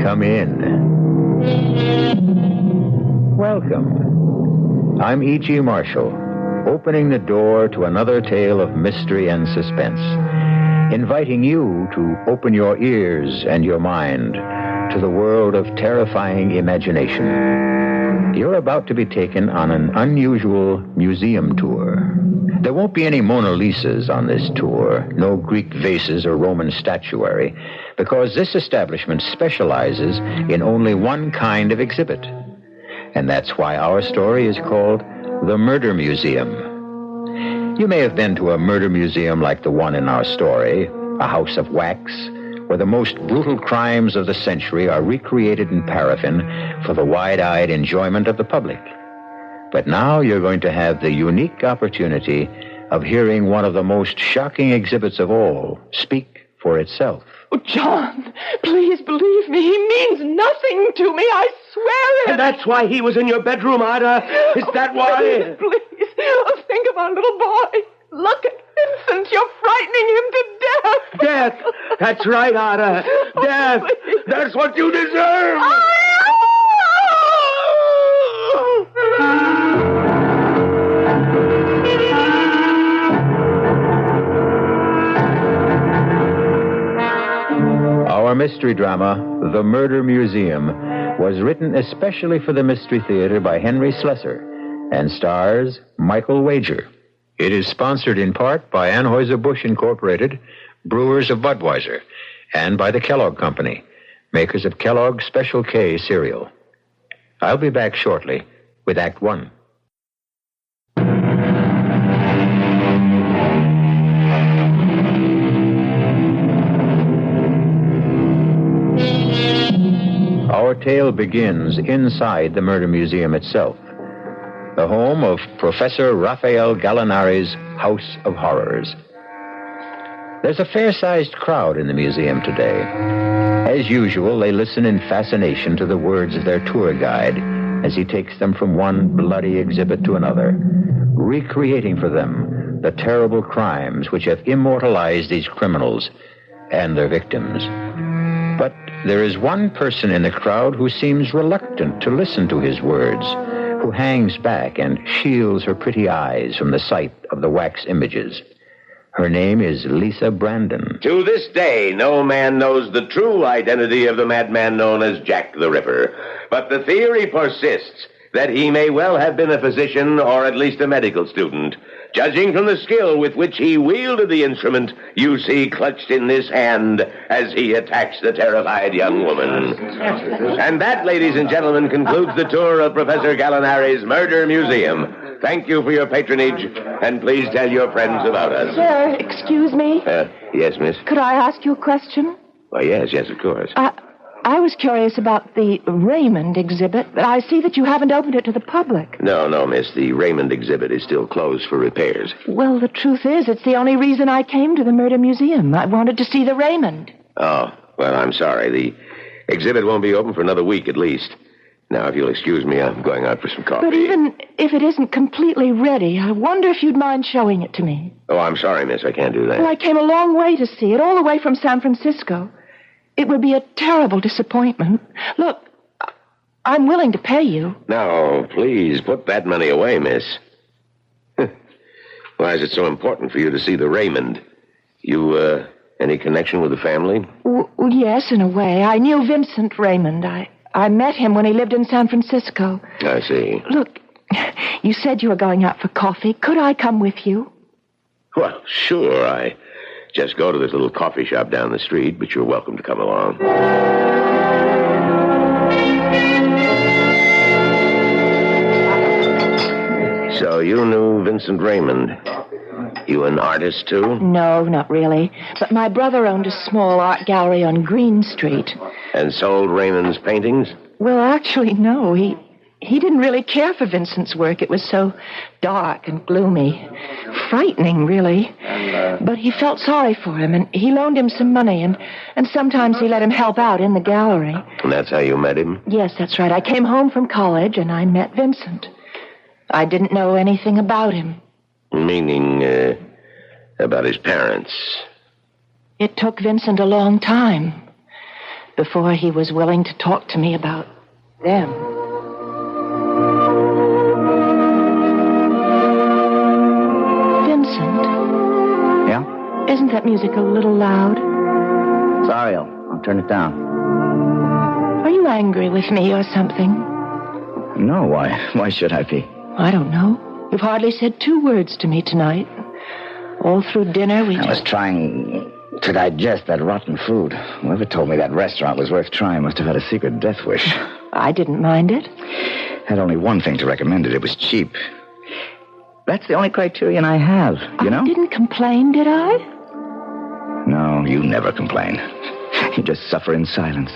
Come in. Welcome. I'm E.G. Marshall, opening the door to another tale of mystery and suspense, inviting you to open your ears and your mind to the world of terrifying imagination. You're about to be taken on an unusual museum tour. There won't be any Mona Lisas on this tour, no Greek vases or Roman statuary, because this establishment specializes in only one kind of exhibit. And that's why our story is called The Murder Museum. You may have been to a murder museum like the one in our story, a house of wax, where the most brutal crimes of the century are recreated in paraffin for the wide-eyed enjoyment of the public. But now you're going to have the unique opportunity of hearing one of the most shocking exhibits of all speak for itself. Oh, John, please believe me. He means nothing to me. I swear it. And that's why he was in your bedroom, Ida? Is that why? Please. Oh, think of our little boy. Look at Vincent. You're frightening him to death. Death. That's right, Ida. Death. Please. That's what you deserve. Our mystery drama, The Murder Museum, was written especially for the Mystery Theater by Henry Slessor and stars Michael Wager. It is sponsored in part by Anheuser-Busch Incorporated, brewers of Budweiser, and by the Kellogg Company, makers of Kellogg's Special K cereal. I'll be back shortly with Act One. Our tale begins inside the Murder Museum itself, the home of Professor Raphael Gallinari's House of Horrors. There's a fair-sized crowd in the museum today. As usual, they listen in fascination to the words of their tour guide as he takes them from one bloody exhibit to another, recreating for them the terrible crimes which have immortalized these criminals and their victims. But there is one person in the crowd who seems reluctant to listen to his words, who hangs back and shields her pretty eyes from the sight of the wax images. Her name is Lisa Brandon. To this day, no man knows the true identity of the madman known as Jack the Ripper. But the theory persists that he may well have been a physician or at least a medical student. Judging from the skill with which he wielded the instrument you see clutched in this hand as he attacks the terrified young woman. And that, ladies and gentlemen, concludes the tour of Professor Gallinari's Murder Museum. Thank you for your patronage, and please tell your friends about us. Sir, excuse me. Yes, miss? Could I ask you a question? Why, yes, of course. I was curious about the Raymond exhibit, but I see that you haven't opened it to the public. No, miss. The Raymond exhibit is still closed for repairs. Well, the truth is, it's the only reason I came to the Murder Museum. I wanted to see the Raymond. Oh, well, I'm sorry. The exhibit won't be open for another week at least. Now, if you'll excuse me, I'm going out for some coffee. But even if it isn't completely ready, I wonder if you'd mind showing it to me. Oh, I'm sorry, miss. I can't do that. Well, I came a long way to see it, all the way from San Francisco. It would be a terrible disappointment. Look, I'm willing to pay you. No, please, put that money away, miss. Why is it so important for you to see the Raymond? You, any connection with the family? Yes, in a way. I knew Vincent Raymond. I met him when he lived in San Francisco. I see. Look, you said you were going out for coffee. Could I come with you? Well, sure. I just go to this little coffee shop down the street, but you're welcome to come along. So you knew Vincent Raymond. You an artist, too? No, not really. But my brother owned a small art gallery on Green Street. And sold Raymond's paintings? Well, actually, no. He didn't really care for Vincent's work. It was so dark and gloomy. Frightening, really. But he felt sorry for him, and he loaned him some money, and sometimes he let him help out in the gallery. And that's how you met him? Yes, that's right. I came home from college, and I met Vincent. I didn't know anything about him. Meaning, about his parents? It took Vincent a long time. before he was willing to talk to me about them. Vincent. Yeah? Isn't that music a little loud? Sorry, I'll turn it down. Are you angry with me or something? No, why should I be? I don't know. You've hardly said 2 words to me tonight. All through dinner, I was trying to digest that rotten food. Whoever told me that restaurant was worth trying must have had a secret death wish. I didn't mind it. Had only one thing to recommend it. It was cheap. That's the only criterion I have, you know? I didn't complain, did I? No, you never complain. You just suffer in silence.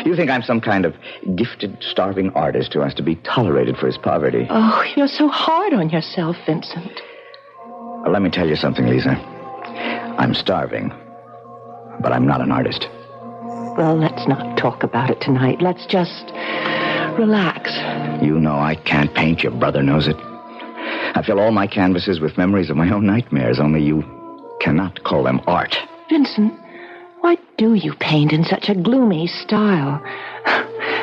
You think I'm some kind of gifted, starving artist who has to be tolerated for his poverty. Oh, you're so hard on yourself, Vincent. Well, let me tell you something, Lisa. I'm starving, but I'm not an artist. Well, let's not talk about it tonight. Let's just relax. You know I can't paint. Your brother knows it. I fill all my canvases with memories of my own nightmares, only you cannot call them art. Vincent, why do you paint in such a gloomy style?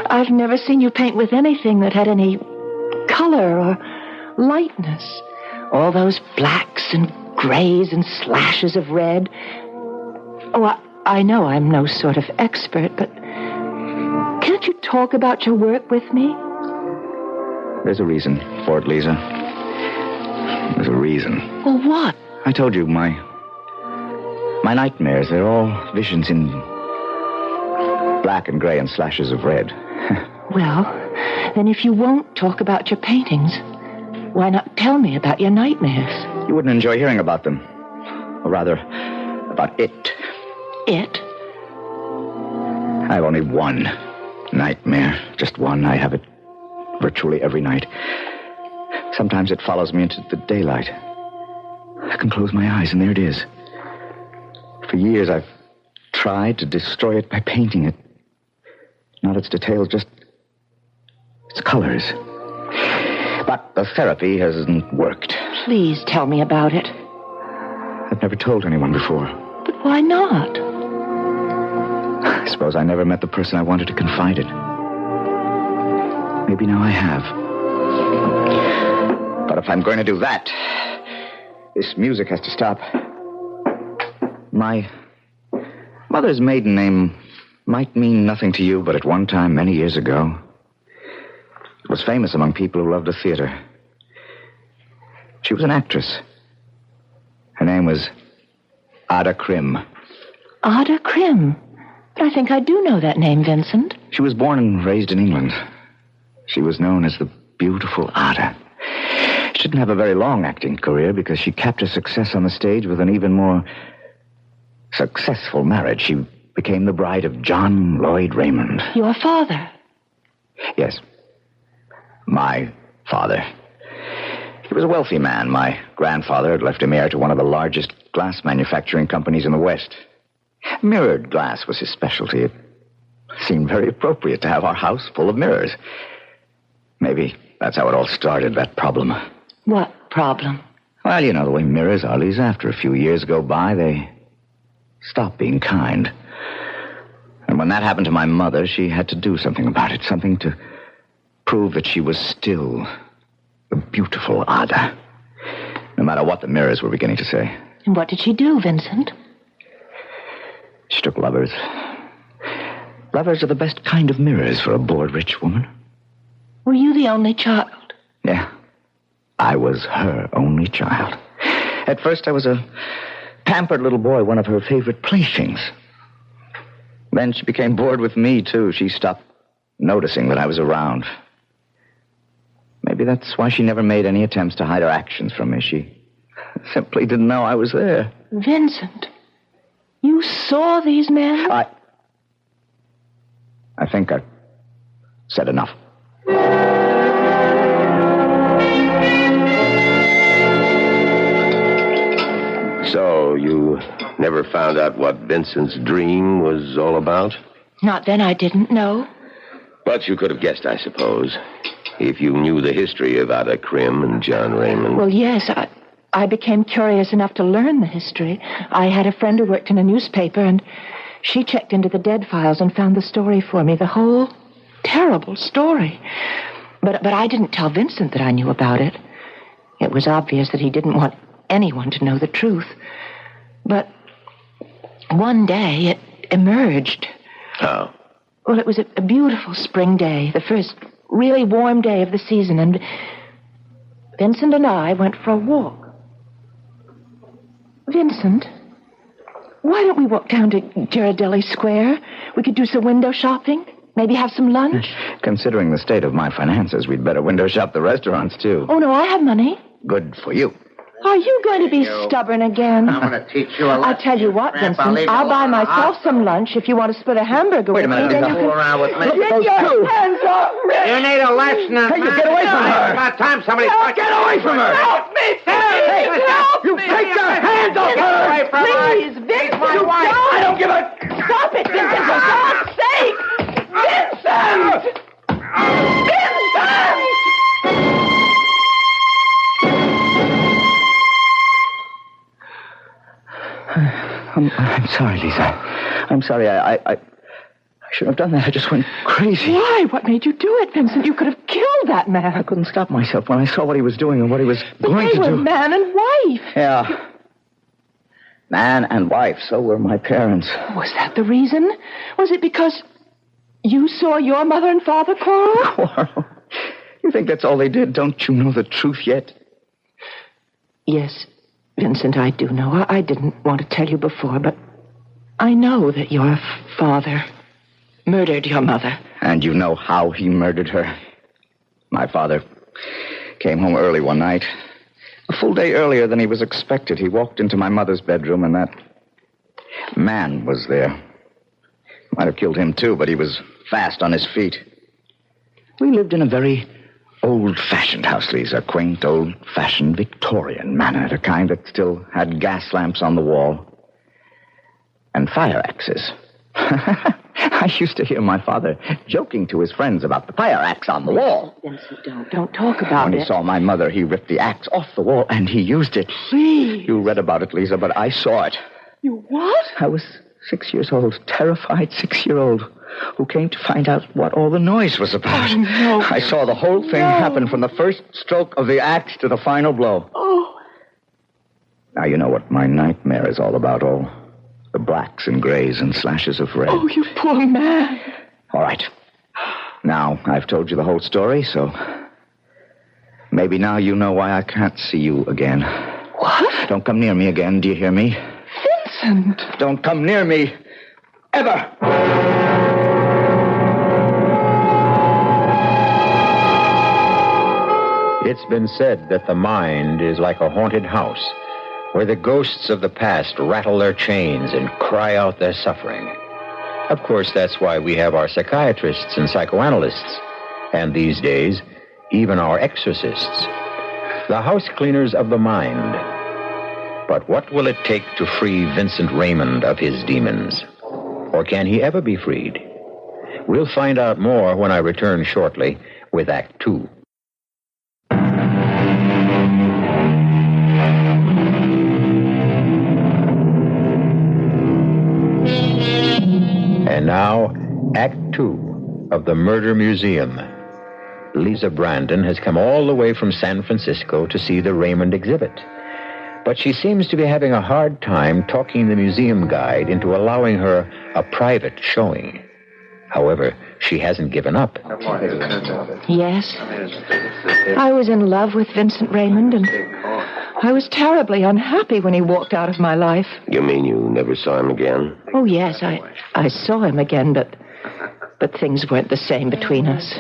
I've never seen you paint with anything that had any color or lightness. All those blacks and grays and slashes of red. Oh, I know I'm no sort of expert, but can't you talk about your work with me? There's a reason for it, Lisa. There's a reason. Well, what? I told you, my nightmares, they're all visions in black and gray and slashes of red. Well, then if you won't talk about your paintings, why not tell me about your nightmares? You wouldn't enjoy hearing about them. Or rather, about it. It? I have only one nightmare. Just one. I have it virtually every night. Sometimes it follows me into the daylight. I can close my eyes, and there it is. For years, I've tried to destroy it by painting it. Not its details, just its colors. But the therapy hasn't worked. Please tell me about it. I've never told anyone before. But why not? I suppose I never met the person I wanted to confide it. Maybe now I have. But if I'm going to do that, this music has to stop. My mother's maiden name might mean nothing to you, but at one time, many years ago, it was famous among people who loved the theater. She was an actress. Her name was Ada Krim. Ada Krim? But I think I do know that name, Vincent. She was born and raised in England. She was known as the beautiful Ada. She didn't have a very long acting career because she capped her success on the stage with an even more successful marriage. She became the bride of John Lloyd Raymond. Your father? Yes. My father. He was a wealthy man. My grandfather had left him heir to one of the largest glass manufacturing companies in the West. Mirrored glass was his specialty. It seemed very appropriate to have our house full of mirrors. Maybe that's how it all started, that problem. What problem? Well, you know the way mirrors are, Lisa. After a few years go by, they stop being kind. And when that happened to my mother, she had to do something about it. Something to prove that she was still the beautiful Ada. No matter what the mirrors were beginning to say. And what did she do, Vincent? She took lovers. Lovers are the best kind of mirrors for a bored rich woman. Were you the only child? Yeah. I was her only child. At first, I was a pampered little boy, one of her favorite playthings. Then she became bored with me, too. She stopped noticing that I was around. Maybe that's why she never made any attempts to hide her actions from me. She simply didn't know I was there. Vincent, you saw these men? I think I've said enough. So, you never found out what Vincent's dream was all about? Not then, I didn't know. But you could have guessed, I suppose, if you knew the history of Ada Krim and John Raymond. Well, yes, I became curious enough to learn the history. I had a friend who worked in a newspaper, and She checked into the dead files and found the story for me, the whole terrible story. But I didn't tell Vincent that I knew about it. It was obvious that he didn't want anyone to know the truth. But one day it emerged. Oh. Well, it was a beautiful spring day, the first really warm day of the season, and Vincent and I went for a walk. Vincent, why don't we walk down to Ghirardelli Square? We could do some window shopping, maybe have some lunch. Considering the state of my finances, we'd better window shop the restaurants, too. Oh, no, I have money. Good for you. Are you going to be stubborn again? I'm going to teach you a lesson. I tell you what, Grandpa, Vincent, leave it I'll buy alone. myself some lunch if you want to split a hamburger Wait a with minute, me. Then Lisa. you Fool can... around with me. Those two. Hands off me! You need a lesson. Hey, you get away from her. It's about time somebody... Get away from her! Help me! Please, help You me! take your hands off Get her! away from her. Please, Vincent, my you wife. don't! I don't give a... Stop it, Vincent, for God's sake! Vincent! Vincent! I'm sorry, Lisa. I'm sorry. I shouldn't have done that. I just went crazy. Why? What made you do it, Vincent? You could have killed that man. I couldn't stop myself when I saw what he was doing and what he was But going they to were do. man and wife. Yeah. Man and wife. So were my parents. Was that the reason? Was it because you saw your mother and father quarrel? Quarrel. You think that's all they did? Don't you know the truth yet? Yes, Vincent, I do know. I didn't want to tell you before, but I know that your father murdered your mother. And you know how he murdered her. My father came home early one night. A full day earlier than he was expected. He walked into my mother's bedroom, and that man was there. Might have killed him, too, but he was fast on his feet. We lived in a very old-fashioned house, Lisa. Quaint, old-fashioned Victorian manner. The kind that still had gas lamps on the wall. And fire axes. I used to hear my father joking to his friends about the fire axe on the wall. Vincent, don't talk about When it. he saw my mother, he ripped the axe off the wall, and he used it. Please. You read about it, Lisa, but I saw it. You what? I was 6 years old, terrified 6-year-old, who came to find out what all the noise was about. Oh, no. I saw the whole thing happen from the first stroke of the axe to the final blow. Oh. Now you know what my nightmare is all about, all the blacks and grays and slashes of red. Oh, you poor man. All right. Now, I've told you the whole story, so maybe now you know why I can't see you again. What? Don't come near me again, do you hear me? Vincent. Don't come near me. Ever. It's been said that the mind is like a haunted house, where the ghosts of the past rattle their chains and cry out their suffering. Of course, that's why we have our psychiatrists and psychoanalysts, and these days, even our exorcists. The house cleaners of the mind. But what will it take to free Vincent Raymond of his demons? Or can he ever be freed? We'll find out more when I return shortly with Act 2. And now, Act 2 of The Murder Museum. Lisa Brandon has come all the way from San Francisco to see the Raymond exhibit. But she seems to be having a hard time talking the museum guide into allowing her a private showing. However, she hasn't given up. Yes. I was in love with Vincent Raymond, and I was terribly unhappy when he walked out of my life. You mean you never saw him again? Oh, yes, I saw him again, but things weren't the same between us.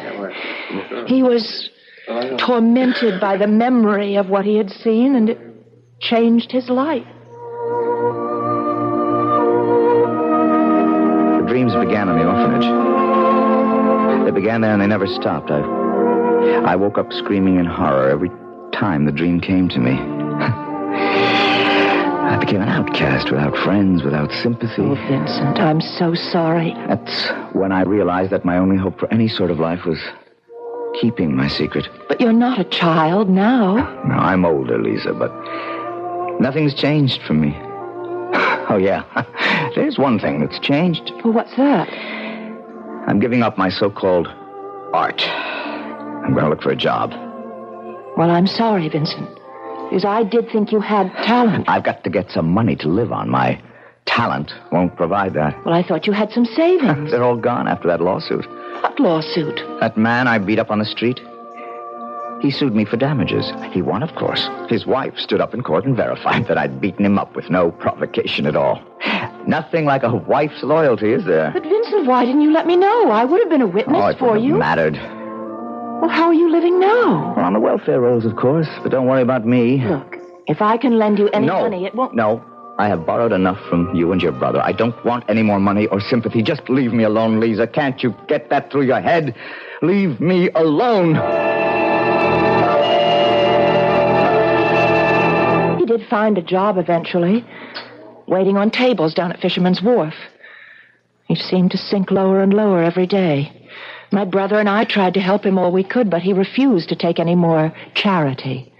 He was tormented by the memory of what he had seen, and it changed his life. The dreams began in the orphanage. They began there and they never stopped. I woke up screaming in horror every time the dream came to me. I became an outcast, without friends, without sympathy. Oh, Vincent, I'm so sorry. That's when I realized that my only hope for any sort of life was keeping my secret. But you're not a child now. Now, I'm older, Lisa, but nothing's changed for me. Oh, yeah. There's one thing that's changed. Well, what's that? I'm giving up my so-called art. I'm going to look for a job. Well, I'm sorry, Vincent. Because I did think you had talent. I've got to get some money to live on. My talent won't provide that. Well, I thought you had some savings. They're all gone after that lawsuit. What lawsuit? That man I beat up on the street, he sued me for damages. He won, of course. His wife stood up in court and verified that I'd beaten him up with no provocation at all. Nothing like a wife's loyalty, is there? But, Vincent, why didn't you let me know? I would have been a witness for you. It mattered. Well, how are you living now? Well, on the welfare rolls, of course. But don't worry about me. Look, if I can lend you any money, it won't... No. I have borrowed enough from you and your brother. I don't want any more money or sympathy. Just leave me alone, Lisa. Can't you get that through your head? Leave me alone. He did find a job eventually, waiting on tables down at Fisherman's Wharf. He seemed to sink lower and lower every day. My brother and I tried to help him all we could, but he refused to take any more charity.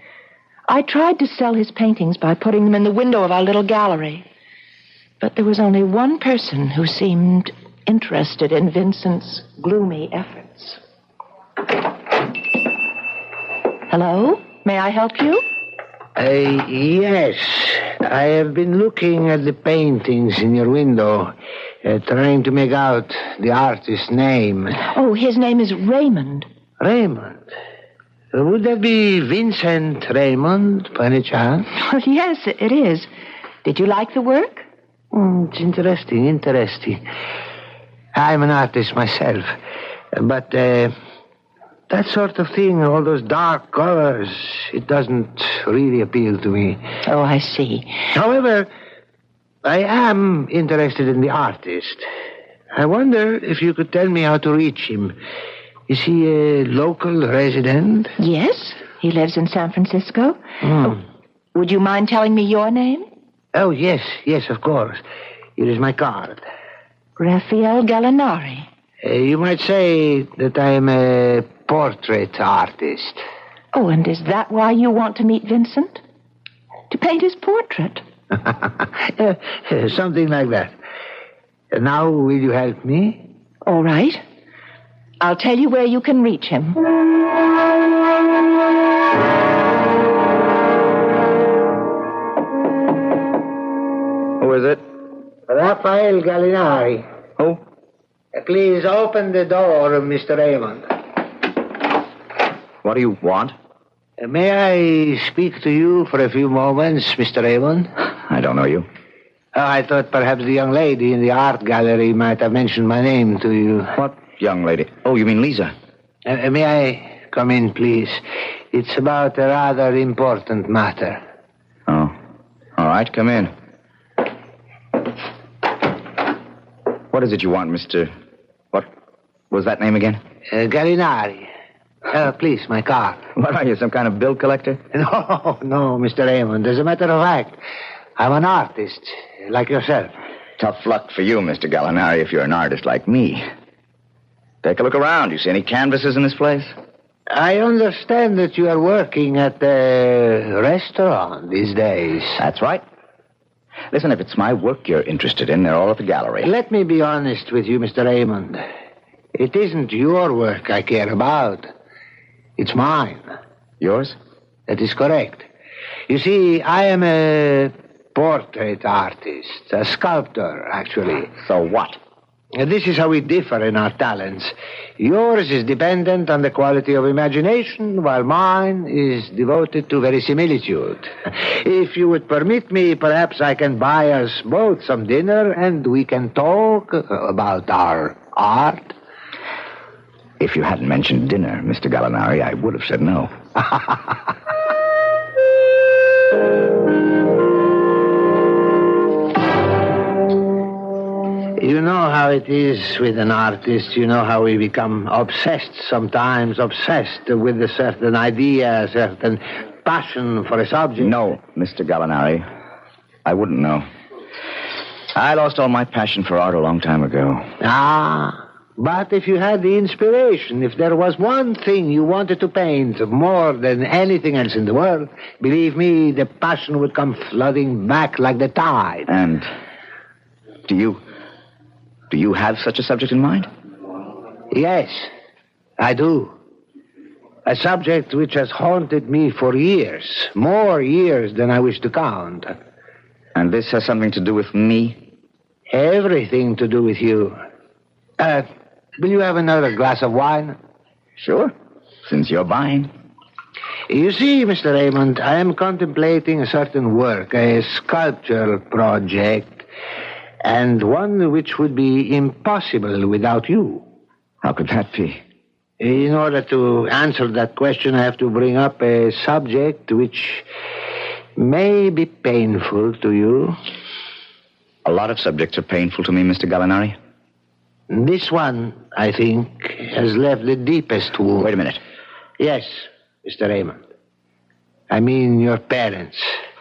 I tried to sell his paintings by putting them in the window of our little gallery. But there was only one person who seemed interested in Vincent's gloomy efforts. Hello? May I help you? Yes. I have been looking at the paintings in your window, trying to make out the artist's name. Oh, his name is Raymond. Raymond? Would that be Vincent Raymond, by any chance? Oh, yes, it is. Did you like the work? It's interesting. I'm an artist myself. But that sort of thing, all those dark colors, it doesn't really appeal to me. Oh, I see. However, I am interested in the artist. I wonder if you could tell me how to reach him. Is he a local resident? Yes, he lives in San Francisco. Oh, would you mind telling me your name? Oh, yes, of course. Here is my card. Raphael Gallinari. You might say that I am a portrait artist. Oh, and is that why you want to meet Vincent? To paint his portrait? Something like that. Now, will you help me? All right. I'll tell you where you can reach him. Who is it? Raphael Gallinari. Who? Please open the door, Mr. Raymond. What do you want? May I speak to you for a few moments, Mr. Raymond? I don't know you. I thought perhaps the young lady in the art gallery might have mentioned my name to you. What young lady? Oh, you mean Lisa? May I come in, please? It's about a rather important matter. Oh. All right, come in. What is it you want, Mr... What was that name again? Gallinari. Please, my card. What are you, some kind of bill collector? No, Mr. Raymond. As a matter of fact, I'm an artist, like yourself. Tough luck for you, Mr. Gallinari, if you're an artist like me. Take a look around. You see any canvases in this place? I understand that you are working at a restaurant these days. That's right. Listen, if it's my work you're interested in, they're all at the gallery. Let me be honest with you, Mr. Raymond. It isn't your work I care about. It's mine. Yours? That is correct. You see, I am a portrait artist, a sculptor, actually. So what? This is how we differ in our talents. Yours is dependent on the quality of imagination, while mine is devoted to verisimilitude. If you would permit me, perhaps I can buy us both some dinner and we can talk about our art. If you hadn't mentioned dinner, Mr. Gallinari, I would have said no. You know how it is with an artist. You know how we become obsessed sometimes, obsessed with a certain idea, a certain passion for a subject. No, Mr. Gallinari, I wouldn't know. I lost all my passion for art a long time ago. But if you had the inspiration, if there was one thing you wanted to paint more than anything else in the world, believe me, the passion would come flooding back like the tide. And Do you have such a subject in mind? Yes, I do. A subject which has haunted me for years. More years than I wish to count. And this has something to do with me? Everything to do with you. Will you have another glass of wine? Sure, since you're buying. You see, Mr. Raymond, I am contemplating a certain work, a sculpture project, and one which would be impossible without you. How could that be? In order to answer that question, I have to bring up a subject which may be painful to you. A lot of subjects are painful to me, Mr. Gallinari. This one, I think, has left the deepest wound. Wait a minute. Yes, Mr. Raymond. I mean your parents.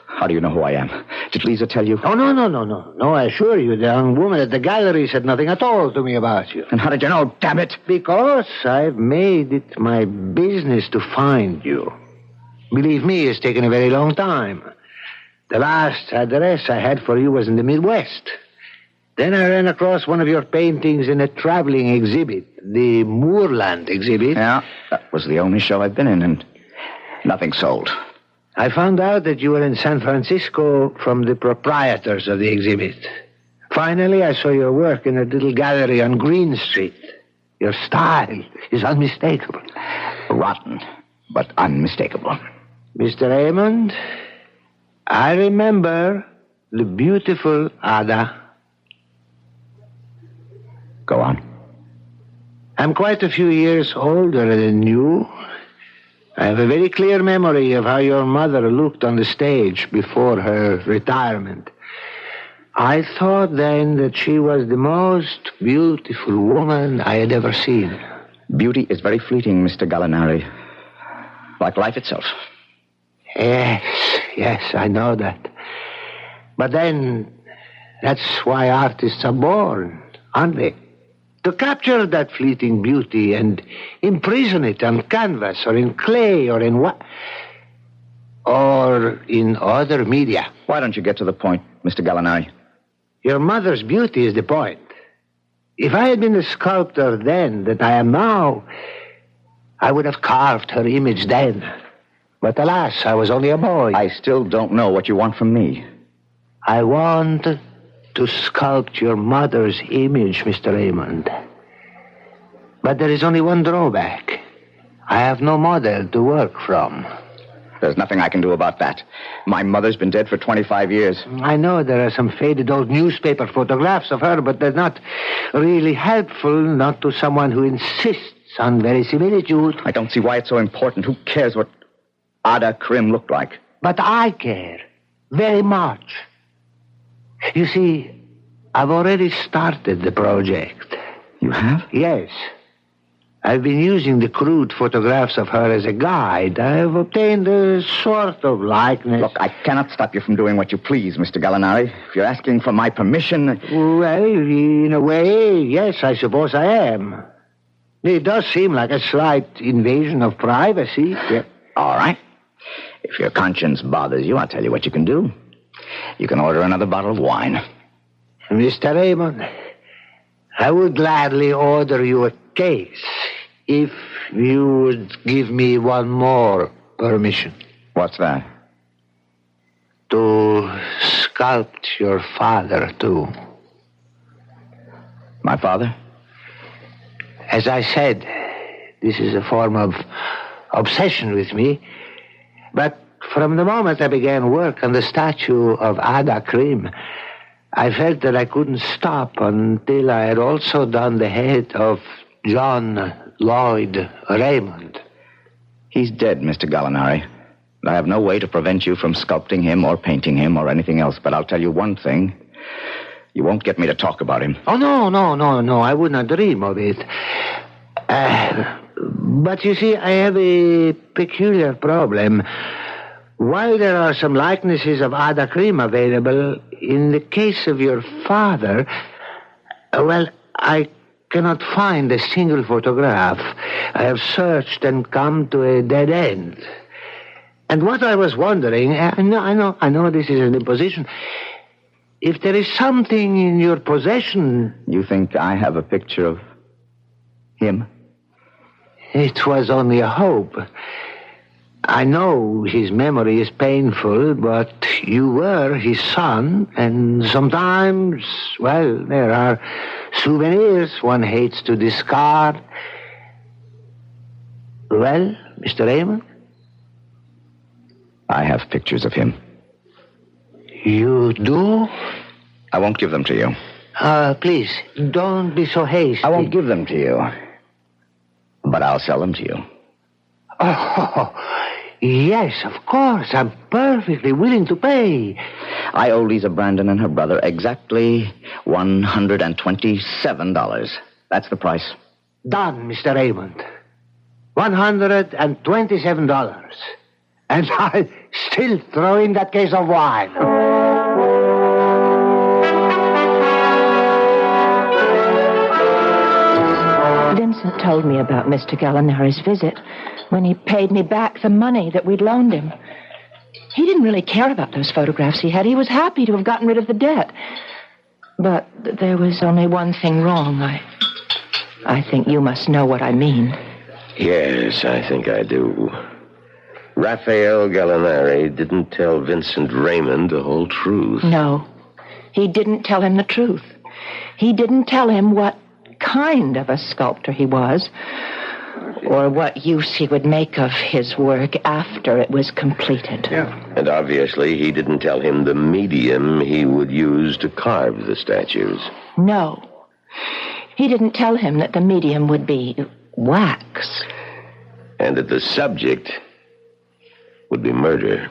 How do you know who I am? Did Lisa tell you? Oh, no. No, I assure you, the young woman at the gallery said nothing at all to me about you. And how did you know? Damn it! Because I've made it my business to find you. Believe me, it's taken a very long time. The last address I had for you was in the Midwest. Then I ran across one of your paintings in a traveling exhibit, the Moorland exhibit. Yeah, that was the only show I've been in, and nothing sold. I found out that you were in San Francisco from the proprietors of the exhibit. Finally, I saw your work in a little gallery on Green Street. Your style is unmistakable. Rotten, but unmistakable. Mr. Raymond, I remember the beautiful Ada. Go on. I'm quite a few years older than you. I have a very clear memory of how your mother looked on the stage before her retirement. I thought then that she was the most beautiful woman I had ever seen. Beauty is very fleeting, Mr. Gallinari. Like life itself. Yes, I know that. But then, that's why artists are born, aren't they? To capture that fleeting beauty and imprison it on canvas or in clay or in what? Or in other media. Why don't you get to the point, Mr. Gallinari? Your mother's beauty is the point. If I had been the sculptor then that I am now, I would have carved her image then. But alas, I was only a boy. I still don't know what you want from me. I want to sculpt your mother's image, Mr. Raymond. But there is only one drawback. I have no model to work from. There's nothing I can do about that. My mother's been dead for 25 years. I know there are some faded old newspaper photographs of her, but they're not really helpful, not to someone who insists on verisimilitude. I don't see why it's so important. Who cares what Ada Krim looked like? But I care very much. You see, I've already started the project. You have? Yes. I've been using the crude photographs of her as a guide. I've obtained a sort of likeness. Look, I cannot stop you from doing what you please, Mr. Gallinari. If you're asking for my permission... Well, in a way, yes, I suppose I am. It does seem like a slight invasion of privacy. Yeah. All right. If your conscience bothers you, I'll tell you what you can do. You can order another bottle of wine. Mr. Raymond, I would gladly order you a case if you would give me one more permission. What's that? To sculpt your father, too. My father? As I said, this is a form of obsession with me. But from the moment I began work on the statue of Ada Krim, I felt that I couldn't stop until I had also done the head of John Lloyd Raymond. He's dead, Mr. Gallinari. I have no way to prevent you from sculpting him or painting him or anything else, but I'll tell you one thing. You won't get me to talk about him. Oh, no, I would not dream of it. But you see, I have a peculiar problem. While there are some likenesses of Ada Krim available, in the case of your father, well, I cannot find a single photograph. I have searched and come to a dead end. And what I was wondering, I know this is an imposition. if there is something in your possession... You think I have a picture of him? It was only a hope. I know his memory is painful, but you were his son, and sometimes, well, there are souvenirs one hates to discard. Well, Mr. Raymond? I have pictures of him. You do? I won't give them to you. Please, don't be so hasty. I won't give them to you. But I'll sell them to you. Oh, yes, of course. I'm perfectly willing to pay. I owe Lisa Brandon and her brother exactly $127. That's the price. Done, Mr. Raymond. $127. And I'll still throw in that case of wine. Vincent told me about Mr. Gallinari's visit when he paid me back the money that we'd loaned him. He didn't really care about those photographs he had. He was happy to have gotten rid of the debt. But there was only one thing wrong. I think you must know what I mean. Yes, I think I do. Raphael Gallinari didn't tell Vincent Raymond the whole truth. No, he didn't tell him the truth. He didn't tell him what kind of a sculptor he was, or what use he would make of his work after it was completed. Yeah. And obviously he didn't tell him the medium he would use to carve the statues. No. He didn't tell him that the medium would be wax. And that the subject would be murder.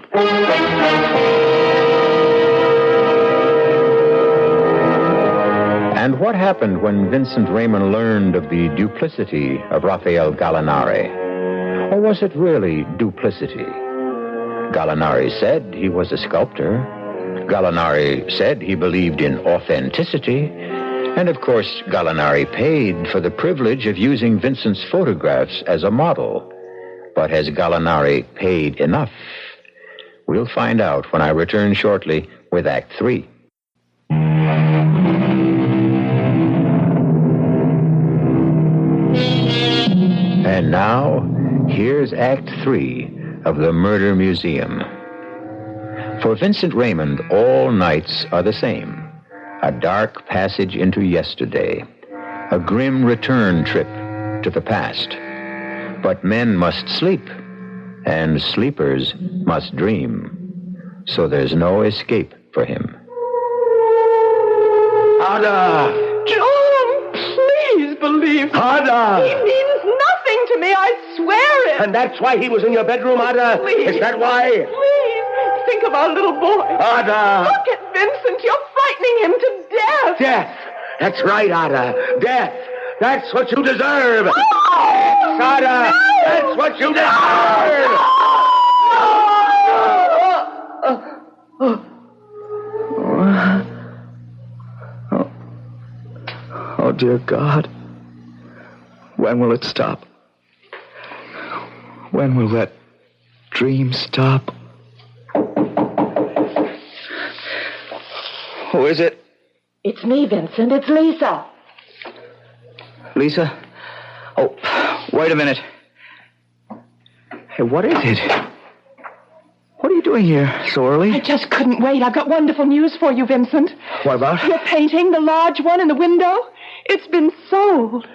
And what happened when Vincent Raymond learned of the duplicity of Raphael Gallinari? Or was it really duplicity? Gallinari said he was a sculptor. Gallinari said he believed in authenticity. And of course, Gallinari paid for the privilege of using Vincent's photographs as a model. But has Gallinari paid enough? We'll find out when I return shortly with Act 3. And now, here's Act 3 of the Murder Museum. For Vincent Raymond, all nights are the same. A dark passage into yesterday. A grim return trip to the past. But men must sleep, and sleepers must dream. So there's no escape for him. Ada! John, please believe me. Ada! He means nothing to me, I swear it. And that's why he was in your bedroom, Ada? Please. Is that why? Please, think of our little boy. Ada! Look at Vincent, you're frightening him to death. Death! That's right, Ada. Death! That's what you deserve! Oh, Ada! no! That's what you deserve! Oh, dear God. When will it stop? When will that dream stop? Who is it? It's me, Vincent. It's Lisa. Lisa? Oh, wait a minute. Hey, what is it? What are you doing here so early? I just couldn't wait. I've got wonderful news for you, Vincent. What about? Your painting, the large one in the window, it's been sold.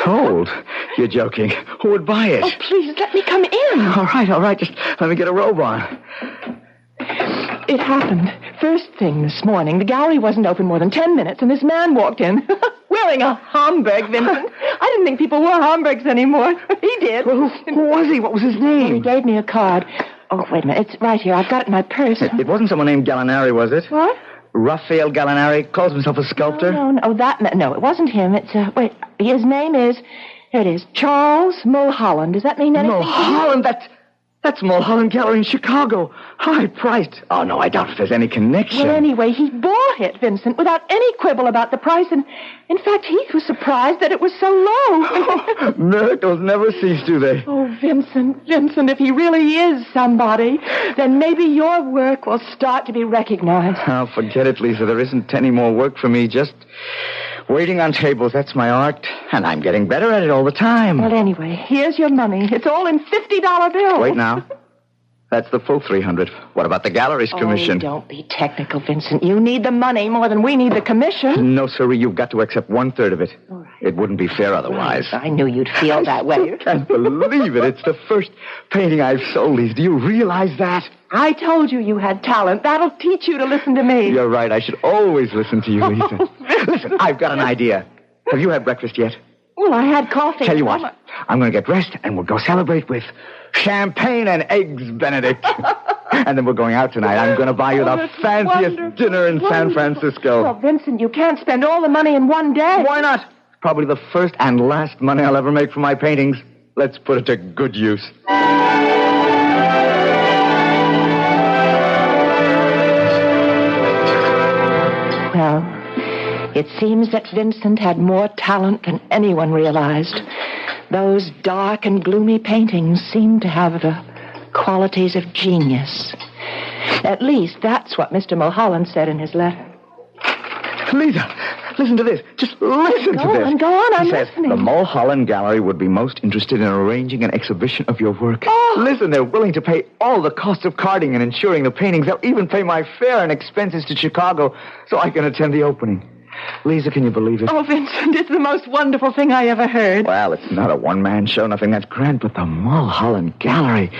Sold? You're joking. Who would buy it? Oh, please, let me come in. All right. Just let me get a robe on. It happened. First thing this morning, the gallery wasn't open more than 10 minutes, and this man walked in wearing a Homburg, Vincent. I didn't think people wore Homburgs anymore. He did. Well, who was he? What was his Well, he name? gave me a card. Oh, wait a minute. It's right here. I've got it in my purse. It wasn't someone named Gallinari, was it? What? Raphael Gallinari calls himself a sculptor. No. Oh, no, it wasn't him. It's, wait, his name is, here it is, Charles Mulholland. Does that mean anything? Mulholland, that's Mulholland Gallery in Chicago. High priced. Oh, no, I doubt if there's any connection. Well, anyway, he bought it, Vincent, without any quibble about the price, and in fact, he was surprised that it was so low. Miracles never cease, do they? Oh, Vincent, if he really is somebody, then maybe your work will start to be recognized. Oh, forget it, Lisa. There isn't any more work for me. Just waiting on tables. That's my art. And I'm getting better at it all the time. Well, anyway, here's your money. It's all in $50 bills. Wait now. That's the full $300. What about the gallery's commission? Oh, don't be technical, Vincent. You need the money more than we need the commission. No, sirree, you've got to accept 1/3 of it. All right. It wouldn't be fair otherwise. I knew you'd feel that way. I can't believe it. It's the first painting I've sold, Lisa. Do you realize that? I told you had talent. That'll teach you to listen to me. You're right. I should always listen to you, Lisa. Listen, I've got an idea. Have you had breakfast yet? Well, I had coffee. Tell you what, I'm going to get dressed and we'll go celebrate with champagne and eggs Benedict. And then we're going out tonight. I'm going to buy you the fanciest dinner in San Francisco. Well, Vincent, you can't spend all the money in one day. Why not? Probably the first and last money I'll ever make from my paintings. Let's put it to good use. Well, it seems that Vincent had more talent than anyone realized. Those dark and gloomy paintings seemed to have the qualities of genius. At least that's what Mr. Mulholland said in his letter. Lisa, listen to this. Just listen to this. Go on, I'm He says, listening. the Mulholland Gallery would be most interested in arranging an exhibition of your work. Oh. Listen, they're willing to pay all the costs of carding and insuring the paintings. They'll even pay my fare and expenses to Chicago so I can attend the opening. Lisa, can you believe it? Oh, Vincent, it's the most wonderful thing I ever heard. Well, it's not a one-man show, nothing that grand, but the Mulholland Gallery.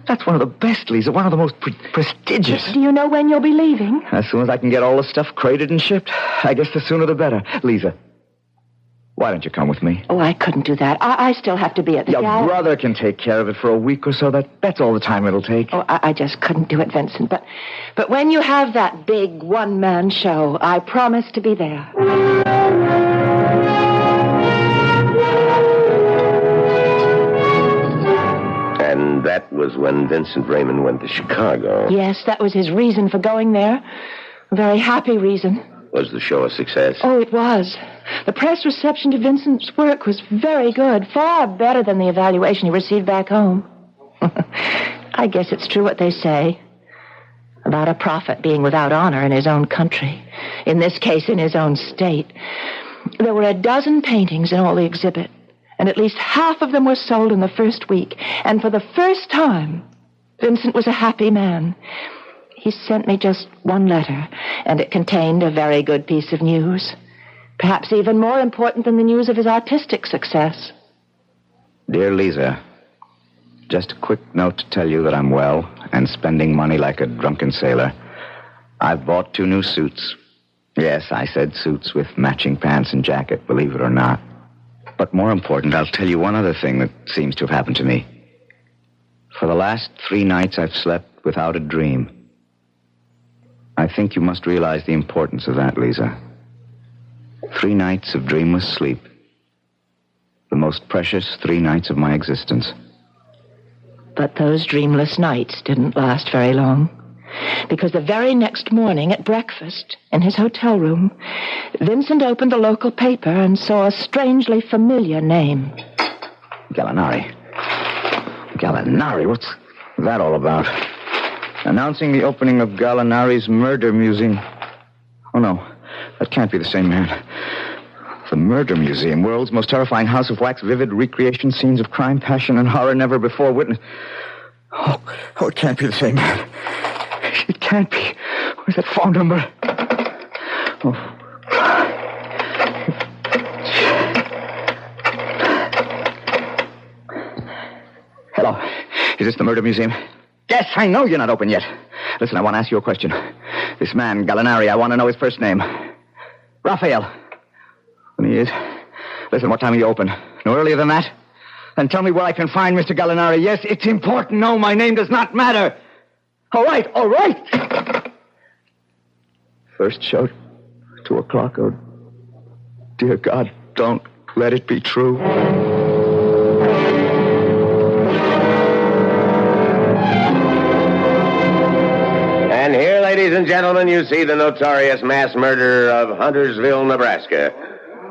That's one of the best, Lisa, one of the most prestigious. Do you know when you'll be leaving? As soon as I can get all the stuff crated and shipped. I guess the sooner the better. Lisa, why don't you come with me? Oh, I couldn't do that. I still have to be at the Your gallery. brother can take care of it for a week or so. That's all the time it'll take. Oh, I just couldn't do it, Vincent. But when you have that big one-man show, I promise to be there. And that was when Vincent Raymond went to Chicago. Yes, that was his reason for going there. A very happy reason. Was the show a success? Oh, it was. The press reception to Vincent's work was very good, far better than the evaluation he received back home. I guess it's true what they say about a prophet being without honor in his own country. In this case, in his own state. There were 12 paintings in all the exhibit, and at least half of them were sold in the first week. And for the first time, Vincent was a happy man. He sent me just one letter, and it contained a very good piece of news. Perhaps even more important than the news of his artistic success. Dear Lisa, just a quick note to tell you that I'm well and spending money like a drunken sailor. I've bought 2 new suits. Yes, I said suits with matching pants and jacket, believe it or not. But more important, I'll tell you one other thing that seems to have happened to me. For the last 3 nights, I've slept without a dream. I think you must realize the importance of that, Lisa. 3 nights of dreamless sleep. The most precious 3 nights of my existence. But those dreamless nights didn't last very long. Because the very next morning at breakfast in his hotel room, Vincent opened the local paper and saw a strangely familiar name. Gallinari. Gallinari? What's that all about? Announcing the opening of Gallinari's murder museum. Oh, no. That can't be the same man. The Murder Museum, world's most terrifying house of wax, vivid recreation, scenes of crime, passion, and horror never before witnessed. Oh, it can't be the same man. It can't be. Where's that phone number? Oh. Hello. Is this the Murder Museum? Yes, I know you're not open yet. Listen, I want to ask you a question. This man, Gallinari, I want to know his first name. Raphael. When he is. Listen, what time are you open? No earlier than that? Then tell me where I can find Mr. Gallinari. Yes, it's important. No, my name does not matter. All right. First show, 2 o'clock. Oh, dear God, don't let it be true. And here, ladies and gentlemen, you see the notorious mass murderer of Huntersville, Nebraska.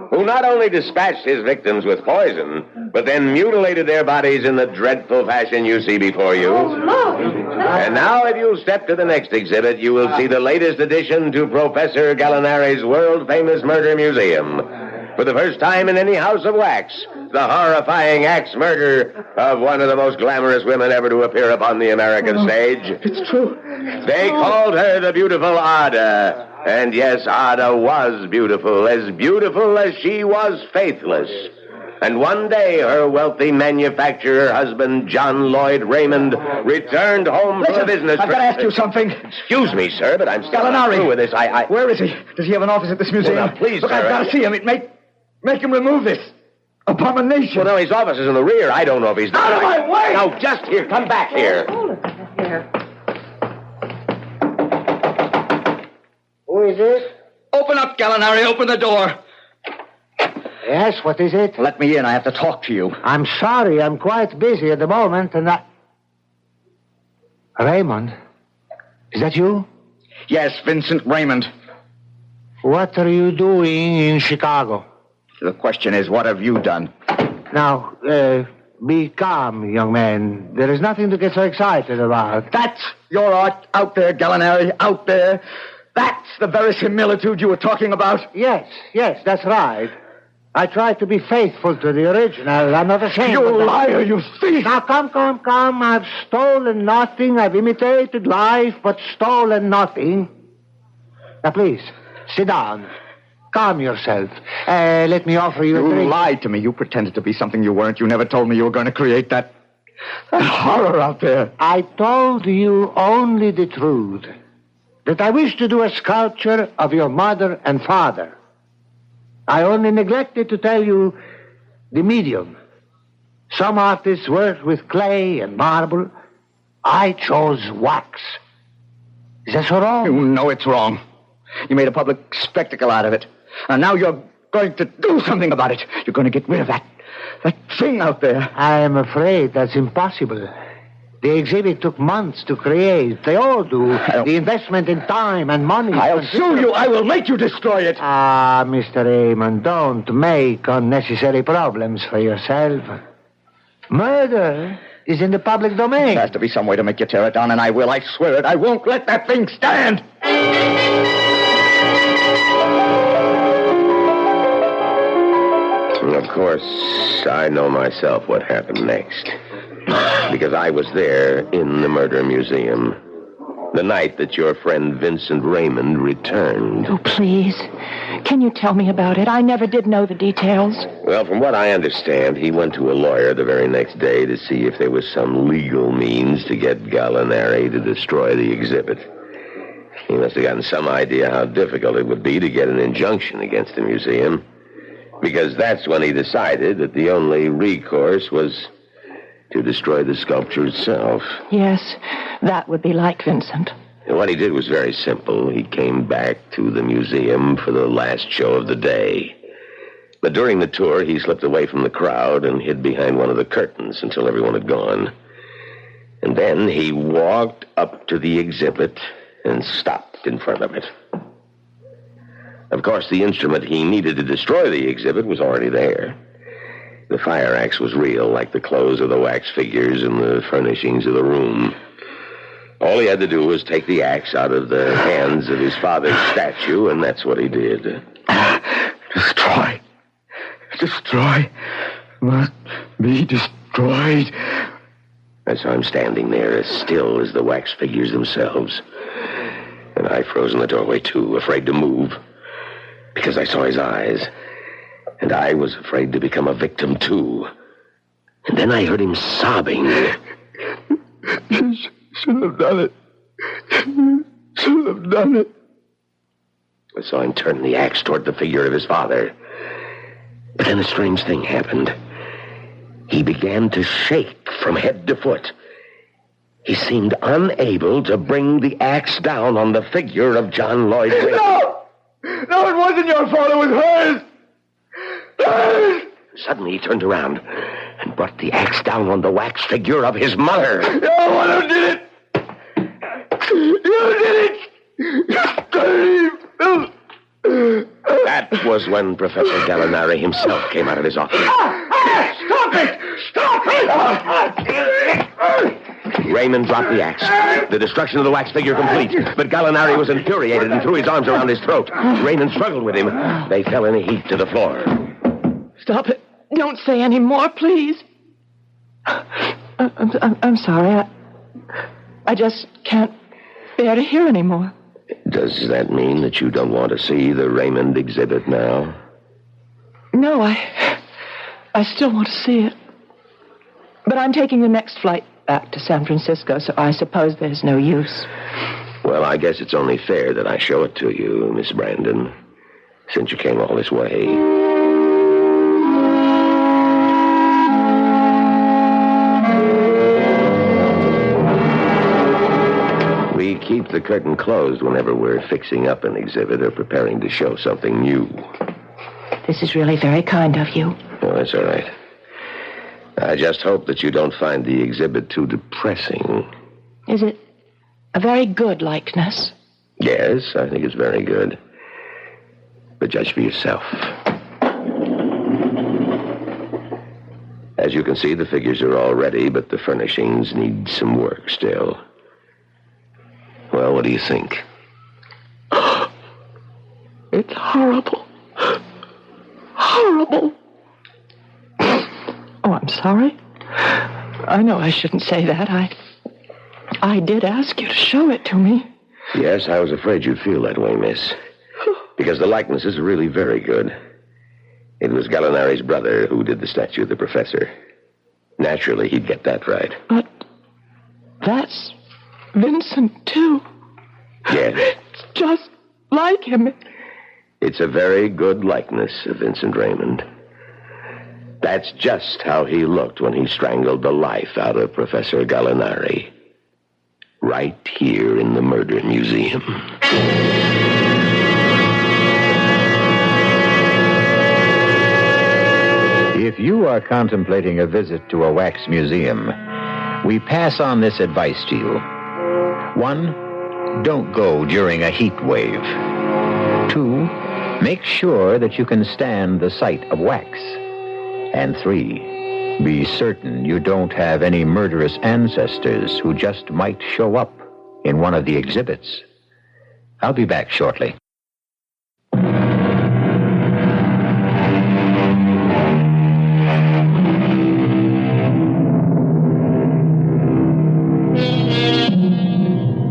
who not only dispatched his victims with poison, but then mutilated their bodies in the dreadful fashion you see before you. And now, if you'll step to the next exhibit, you will see the latest addition to Professor Gallinari's world-famous murder museum. For the first time in any house of wax, the horrifying axe murder of one of the most glamorous women ever to appear upon the American stage. It's true. They called her the beautiful Ada. And yes, Ada was beautiful as she was faithless. And one day, her wealthy manufacturer husband, John Lloyd Raymond, returned home from a business I've got to ask you something. Excuse me, sir, but I'm still not Gallinari. through with this. Where is he? Does he have an office at this museum? Well, now, please, Look, sir. I've got to see him. Make him remove this abomination. Well, no, his office is in the rear. I don't know if he's... Out of my way! Now, just here. Come back here. Hold it here. Who is it? Open up, Gallinari. Open the door. Yes, what is it? Let me in. I have to talk to you. I'm sorry, I'm quite busy at the moment, and Raymond, is that you? Yes, Vincent Raymond. What are you doing in Chicago? The question is, what have you done? Now, be calm, young man. There is nothing to get so excited about. That's your art out there, Gallinari, out there. That's the verisimilitude you were talking about. Yes, that's right. I try to be faithful to the original. I'm not ashamed. You of that. liar, you thief! Now, come. I've stolen nothing. I've imitated life, but stolen nothing. Now, please, sit down. Calm yourself. Let me offer you a You drink. lied to me. You pretended to be something you weren't. You never told me you were going to create that horror out there. I told you only the truth. That I wish to do a sculpture of your mother and father. I only neglected to tell you the medium. Some artists work with clay and marble. I chose wax. Is that so wrong? You know it's wrong. You made a public spectacle out of it. And now you're going to do something about it. You're going to get rid of that thing out there. I am afraid that's impossible. The exhibit took months to create. They all do. The investment in time and money. I'll sue you. I will make you destroy it. Ah, Mr. Raymond, don't make unnecessary problems for yourself. Murder is in the public domain. There has to be some way to make you tear it down, and I will. I swear it. I won't let that thing stand. Of course, I know myself what happened next. Because I was there in the murder museum. The night that your friend Vincent Raymond returned. Oh, please. Can you tell me about it? I never did know the details. Well, from what I understand, he went to a lawyer the very next day to see if there was some legal means to get Gallinari to destroy the exhibit. He must have gotten some idea how difficult it would be to get an injunction against the museum. Because that's when he decided that the only recourse was to destroy the sculpture itself. Yes, that would be like Vincent. And what he did was very simple. He came back to the museum for the last show of the day. But during the tour, he slipped away from the crowd and hid behind one of the curtains until everyone had gone. And then he walked up to the exhibit and stopped in front of it. Of course, the instrument he needed to destroy the exhibit was already there. The fire axe was real, like the clothes of the wax figures and the furnishings of the room. All he had to do was take the axe out of the hands of his father's statue, and that's what he did. Destroy. Must be destroyed. I saw him standing there, as still as the wax figures themselves. And I froze in the doorway, too, afraid to move. Because I saw his eyes. And I was afraid to become a victim, too. And then I heard him sobbing. Shouldn't have done it. Shouldn't have done it. I saw him turn the axe toward the figure of his father. But then a strange thing happened. He began to shake from head to foot. He seemed unable to bring the axe down on the figure of John Lloyd Wayne. No, it wasn't your fault. It was hers. Hers. Suddenly he turned around and brought the axe down on the wax figure of his mother. You're the one who did it. You did it. You That That was when Professor Gallinari himself came out of his office. Stop it! Stop it! Raymond dropped the axe. The destruction of the wax figure complete. But Gallinari was infuriated and threw his arms around his throat. Raymond struggled with him. They fell in a heap to the floor. Stop it. Don't say any more, please. I'm sorry. I just can't bear to hear any more. Does that mean that you don't want to see the Raymond exhibit now? No, I still want to see it. But I'm taking the next flight back to San Francisco, so I suppose there's no use. Well, I guess it's only fair that I show it to you, Miss Brandon, since you came all this way. We keep the curtain closed whenever we're fixing up an exhibit or preparing to show something new. This is really very kind of you. Oh, that's all right. I just hope that you don't find the exhibit too depressing. Is it a very good likeness? Yes, I think it's very good. But judge for yourself. As you can see, the figures are all ready, but the furnishings need some work still. Well, what do you think? It's horrible. Horrible. Oh, I'm sorry. I know I shouldn't say that. I did ask you to show it to me. Yes, I was afraid you'd feel that way, miss. Because the likeness is really very good. It was Gallinari's brother who did the statue of the professor. Naturally, he'd get that right. But that's Vincent, too. Yes. It's just like him. It's a very good likeness of Vincent Raymond. That's just how he looked when he strangled the life out of Professor Gallinari. Right here in the Murder Museum. If you are contemplating a visit to a wax museum, we pass on this advice to you. 1, don't go during a heat wave. 2, make sure that you can stand the sight of wax. And 3, be certain you don't have any murderous ancestors who just might show up in one of the exhibits. I'll be back shortly.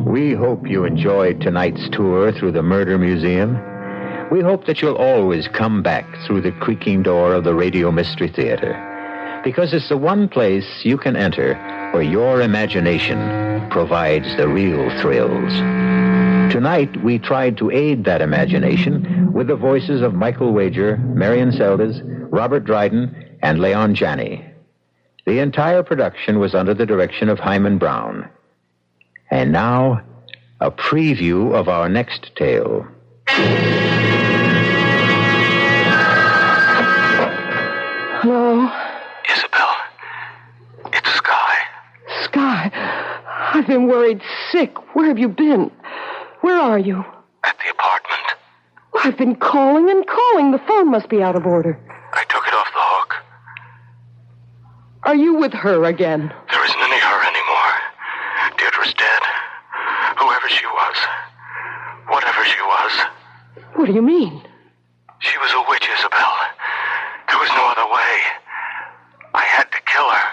We hope you enjoyed tonight's tour through the Murder Museum. We hope that you'll always come back through the creaking door of the Radio Mystery Theater, because it's the one place you can enter where your imagination provides the real thrills. Tonight, we tried to aid that imagination with the voices of Michael Wager, Marion Seldes, Robert Dryden, and Leon Janney. The entire production was under the direction of Hyman Brown. And now, a preview of our next tale. Hello? Isabel, it's Sky. Sky, I've been worried sick. Where have you been? Where are you? At the apartment. Well, I've been calling and calling. The phone must be out of order. I took it off the hook. Are you with her again? There isn't any her anymore. Deirdre's dead. Whoever she was. Whatever she was. What do you mean? She was a witch, Isabel. There was no other way. I had to kill her.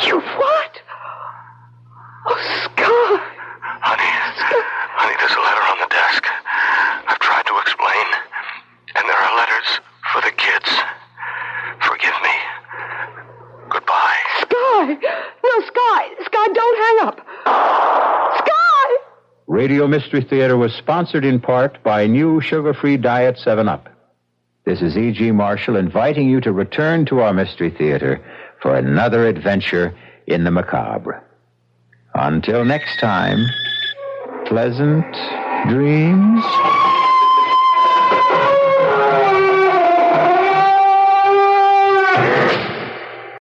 You what? Oh, Sky. Honey, there's a letter on the desk. I've tried to explain. And there are letters for the kids. Forgive me. Goodbye. Sky! No, Sky, don't hang up. Sky! Radio Mystery Theater was sponsored in part by new sugar-free diet 7-Up. This is E.G. Marshall inviting you to return to our Mystery Theater for another adventure in the macabre. Until next time, pleasant dreams.